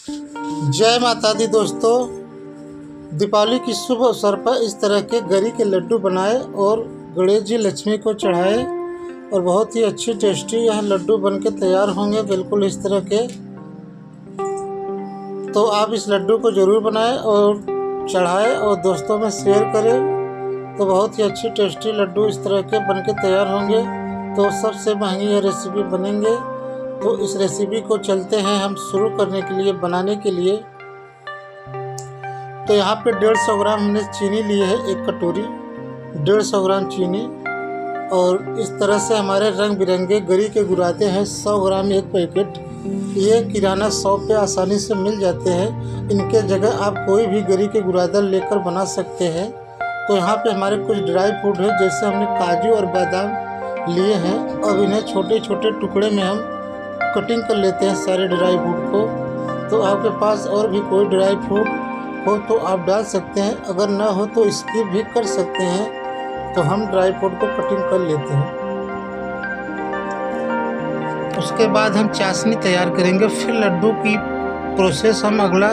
जय माता दी दोस्तों। दीपावली की शुभ अवसर पर इस तरह के गरी के लड्डू बनाए और गणेश जी लक्ष्मी को चढ़ाए और बहुत ही अच्छी टेस्टी यह लड्डू बनके तैयार होंगे बिल्कुल इस तरह के। तो आप इस लड्डू को ज़रूर बनाएं और चढ़ाएं और दोस्तों में शेयर करें। तो बहुत ही अच्छी टेस्टी लड्डू इस तरह के बनके तैयार होंगे। तो सबसे महंगी यह रेसिपी बनेंगे। तो इस रेसिपी को चलते हैं हम शुरू करने के लिए, बनाने के लिए। तो यहाँ पे 150 ग्राम हमने चीनी ली है, एक कटोरी 150 ग्राम चीनी। और इस तरह से हमारे रंग बिरंगे गरी के गुराते हैं 100 ग्राम एक पैकेट। ये किराना शॉप पे आसानी से मिल जाते हैं। इनके जगह आप कोई भी गरी के गुरादा लेकर बना सकते हैं। तो यहाँ पे हमारे कुछ ड्राई फ्रूट है, जैसे हमने काजू और बादाम लिए हैं। अब इन्हें छोटे छोटे टुकड़े में हम कटिंग कर लेते हैं सारे ड्राई फ्रूट को। तो आपके पास और भी कोई ड्राई फ्रूट हो तो आप डाल सकते हैं, अगर ना हो तो स्किप भी कर सकते हैं। तो हम ड्राई फ्रूट को कटिंग कर लेते हैं। उसके बाद हम चाशनी तैयार करेंगे, फिर लड्डू की प्रोसेस हम अगला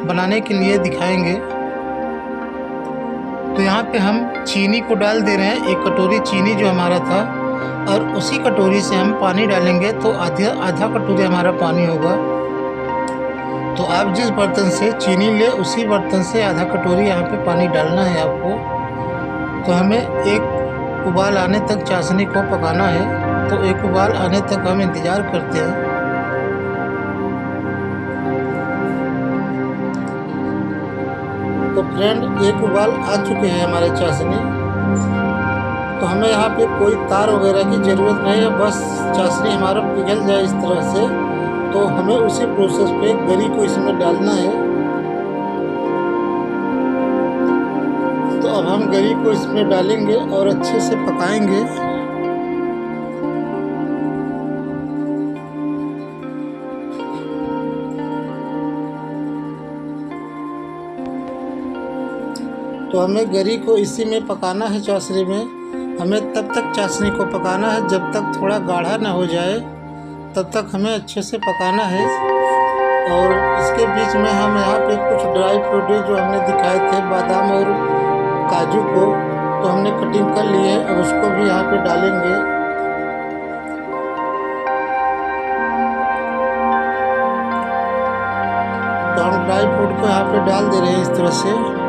बनाने के लिए दिखाएंगे। तो यहाँ पे हम चीनी को डाल दे रहे हैं, एक कटोरी चीनी जो हमारा था, और उसी कटोरी से हम पानी डालेंगे। तो आधा कटोरी हमारा पानी होगा। तो आप जिस बर्तन से चीनी ले उसी बर्तन से आधा कटोरी यहाँ पे पानी डालना है आपको। तो हमें एक उबाल आने तक चाशनी को पकाना है। तो एक उबाल आने तक हम इंतज़ार करते हैं। तो फ्रेंड, एक उबाल आ चुके हैं हमारे चाशनी। तो हमें यहाँ पे कोई तार वगैरह की ज़रूरत नहीं है, बस चाशनी हमारा पिघल जाए इस तरह से। तो हमें उसी प्रोसेस पे गरी को इसमें डालना है। तो अब हम गरी को इसमें डालेंगे और अच्छे से पकाएंगे। तो हमें गरी को इसी में पकाना है, चाशनी में। हमें तब तक चाशनी को पकाना है जब तक थोड़ा गाढ़ा ना हो जाए, तब तक हमें अच्छे से पकाना है। और इसके बीच में हम यहाँ पे कुछ ड्राई फ्रूट जो हमने दिखाए थे, बादाम और काजू को, तो हमने कटिंग कर लिए है। अब उसको भी यहाँ पे डालेंगे। तो हम ड्राई फ्रूट को यहाँ पे डाल दे रहे हैं इस तरह से।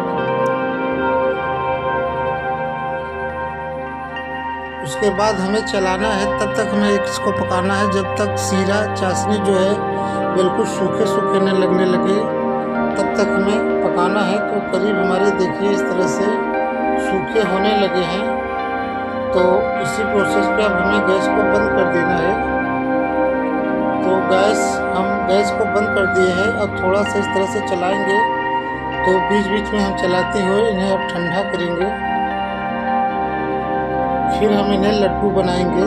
उसके बाद हमें चलाना है, तब तक हमें इसको पकाना है जब तक सीरा चाशनी जो है बिल्कुल सूखे सूखे न लगने लगे, तब तक हमें पकाना है। तो करीब हमारे देखिए इस तरह से सूखे होने लगे हैं। तो इसी प्रोसेस पे अब हमें गैस को बंद कर देना है। तो हम गैस को बंद कर दिए हैं। अब थोड़ा सा इस तरह से चलाएंगे। तो बीच बीच में हम चलाते हुए इन्हें अब ठंडा करेंगे, फिर हम इन्हें लड्डू बनाएंगे।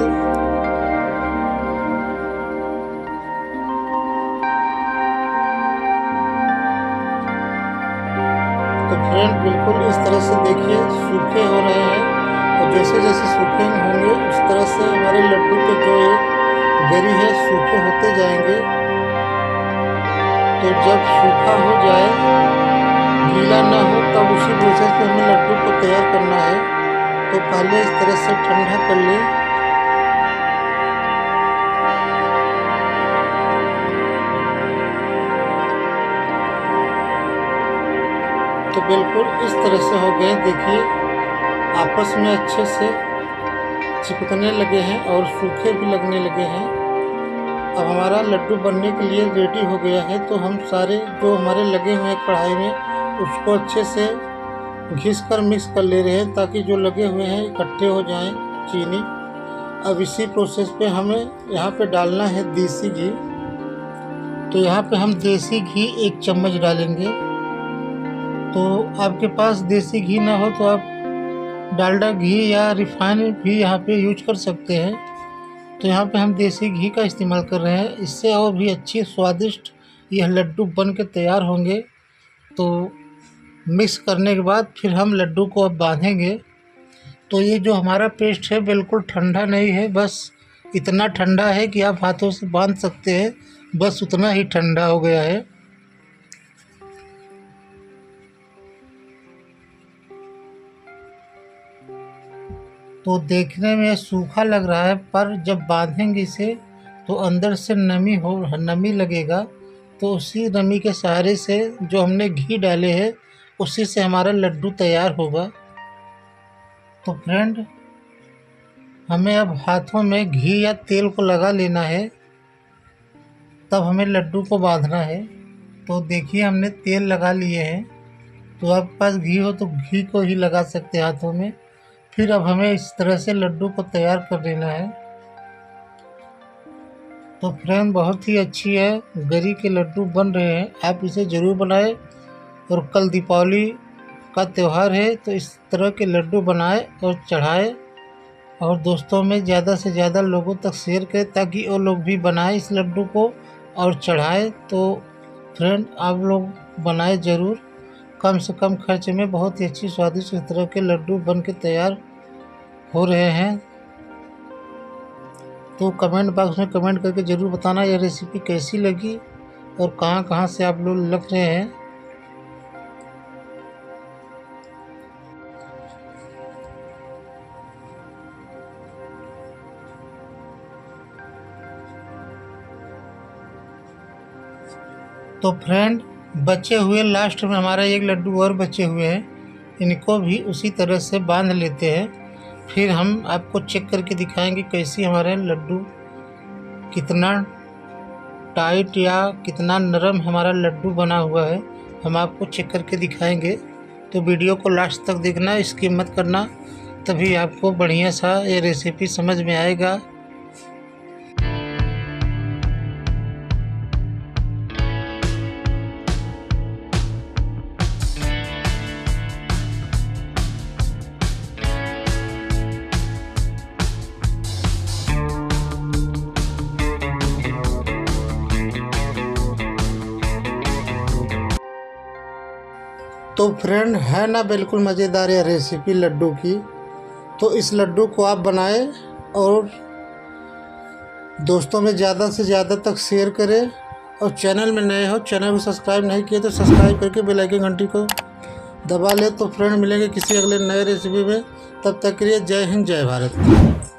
तो फ्रेंड, बिल्कुल इस तरह से देखिए सूखे हो रहे हैं। और जैसे जैसे सूखे होंगे उस तरह से हमारे लड्डू के जो एक गरी है सूखे होते जाएंगे। तो जब सूखा हो जाए, गीला ना हो, तब उसी प्रोसेस पे हमें लड्डू को तैयार करना है। तो पहले इस तरह से ठंडा कर लें। तो बिल्कुल इस तरह से हो गए, देखिए आपस में अच्छे से चिपकने लगे हैं और सूखे भी लगने लगे हैं। अब हमारा लड्डू बनने के लिए रेडी हो गया है। तो हम सारे जो हमारे लगे हुए हैं कढ़ाई में, उसको अच्छे से घिस कर मिक्स कर ले रहे हैं, ताकि जो लगे हुए हैं इकट्ठे हो जाएं चीनी। अब इसी प्रोसेस पे हमें यहाँ पे डालना है देसी घी। तो यहाँ पे हम देसी घी 1 चम्मच डालेंगे। तो आपके पास देसी घी ना हो तो आप डालडा घी या रिफाइन भी यहाँ पे यूज कर सकते हैं। तो यहाँ पे हम देसी घी का इस्तेमाल कर रहे हैं, इससे और भी अच्छी स्वादिष्ट यह लड्डू बन के तैयार होंगे। तो मिक्स करने के बाद फिर हम लड्डू को अब बांधेंगे। तो ये जो हमारा पेस्ट है बिल्कुल ठंडा नहीं है, बस इतना ठंडा है कि आप हाथों से बांध सकते हैं, बस उतना ही ठंडा हो गया है। तो देखने में सूखा लग रहा है, पर जब बांधेंगे इसे तो अंदर से नमी लगेगा। तो उसी नमी के सहारे से जो हमने घी डाले हैं उसी से हमारा लड्डू तैयार होगा। तो फ्रेंड, हमें अब हाथों में घी या तेल को लगा लेना है, तब हमें लड्डू को बांधना है। तो देखिए हमने तेल लगा लिए हैं। तो आपके पास घी हो तो घी को ही लगा सकते हैं हाथों में। फिर अब हमें इस तरह से लड्डू को तैयार कर लेना है। तो फ्रेंड, बहुत ही अच्छी है, गरी के लड्डू बन रहे हैं। आप इसे ज़रूर बनाएं। और कल दीपावली का त्यौहार है, तो इस तरह के लड्डू बनाएं और चढ़ाएं। और दोस्तों में ज़्यादा से ज़्यादा लोगों तक शेयर करें ताकि वो लोग भी बनाएं इस लड्डू को और चढ़ाएं। तो फ्रेंड, आप लोग बनाएं ज़रूर। कम से कम खर्च में बहुत ही अच्छी स्वादिष्ट इस तरह के लड्डू बन के तैयार हो रहे हैं। तो कमेंट बॉक्स में कमेंट करके ज़रूर बताना यह रेसिपी कैसी लगी और कहाँ कहाँ से आप लोग लग रहे हैं। तो फ्रेंड, बचे हुए लास्ट में हमारा एक लड्डू और बचे हुए हैं, इनको भी उसी तरह से बांध लेते हैं। फिर हम आपको चेक करके दिखाएंगे कैसी हमारे लड्डू, कितना टाइट या कितना नरम हमारा लड्डू बना हुआ है, हम आपको चेक करके दिखाएंगे। तो वीडियो को लास्ट तक देखना, स्किप मत करना, तभी आपको बढ़िया सा ये रेसिपी समझ में आएगा। तो फ्रेंड, है ना बिल्कुल मज़ेदार यह रेसिपी लड्डू की। तो इस लड्डू को आप बनाएं और दोस्तों में ज़्यादा से ज़्यादा तक शेयर करें। और चैनल में नए हो, चैनल को सब्सक्राइब नहीं किए तो सब्सक्राइब करके बेल आइकन घंटी को दबा ले। तो फ्रेंड, मिलेंगे किसी अगले नए रेसिपी में, तब तक के लिए जय हिंद, जय भारत।